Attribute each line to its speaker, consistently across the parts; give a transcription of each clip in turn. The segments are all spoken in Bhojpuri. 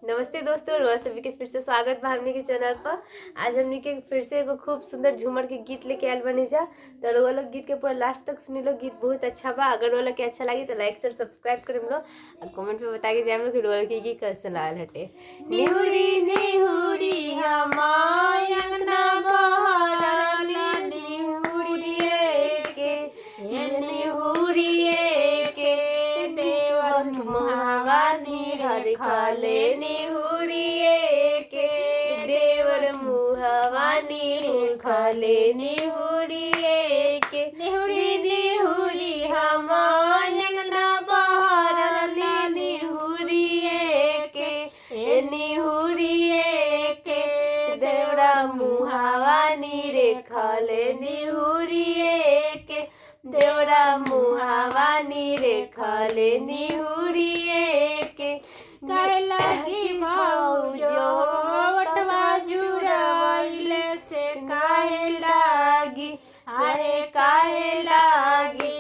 Speaker 1: नमस्ते दोस्तों, रोज सभी के फिर से स्वागत बा हमनी के चैनल पर। आज हमनी के फिर से एगो खूब सुंदर झूमर के गीत लेके आयल बनी जा। तो वो लोग गीत के पूरा लास्ट तक सुनी लो, गीत बहुत अच्छा बा। अगर वो लोग के अच्छा लगी तो लाइक शेयर सब्सक्राइब करें लो और कमेंट में बता के जाए लोग कि रोल के गीत कैसे लागल हटे। निहुरी निहुरी हमाय अंगना बहरला निहुरिए के देवर मुहावा निहर खाले निहुरिए के देवर मुहावा निहुर खाले निहुरिए के निहुरी निहुरी हमाय अंगना बहरला निहुरिए के निहुरिए के देवरा मुहावा निरे खाले निहुरिए के देवरा मुहावा निरे खाले निहुरिए के कहे लगी भौजो वटवा जुड़ाइले से काहे लागी अरे काहे लागी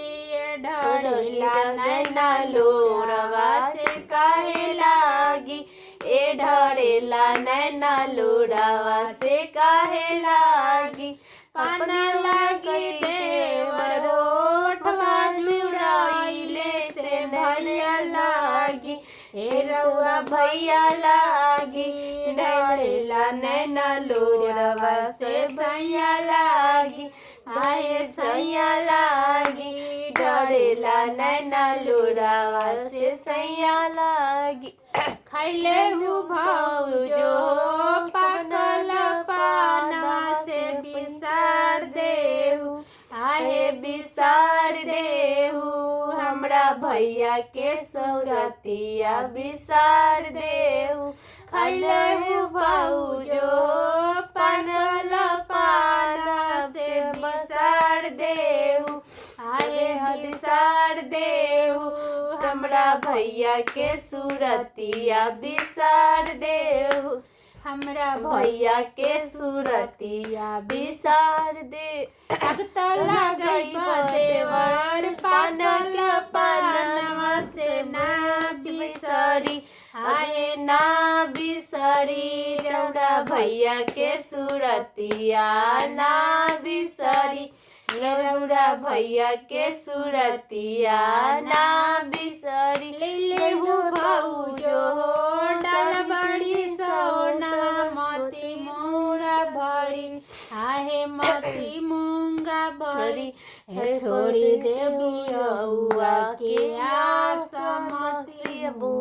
Speaker 1: ढड़ला नैना लोरवा से काहे लागी ए ढड़ेला नैना लोरवा से काहे लागी पाना लागी देवर होठवा जुड़ाइले से भैया लागी ए रउआ भैया लागी डरेला नैना लोरवा से सैया लागी आए सैया लागी डरेला नैना लोरवा से सैया लागी खैले हूँ भौजो पाकल पानवा से बिसार देहू आहे बिसार देहू हमरा भैया के सौरतिया बिसार देहू खैले हूँ भौजो पाकल पानवा से बिसार देहू आहे बिसार देहू हमरा भैया के सूरतिया बिसार देहू हमरा भैया के सूरतिया बिसार दे अगता लगई देवर पानल पानवा से ना बिसरी आए ना बिसरी रौड़ा भैया के सूरतिया ना बिसरी रौड़ा भैया के सूरतिया ना बिसरी ले भौजो डाल बड़ी सोना मोती मूंगा भरी आहे मोती मूंगा भरी छोड़ी देवी के आस मोती बू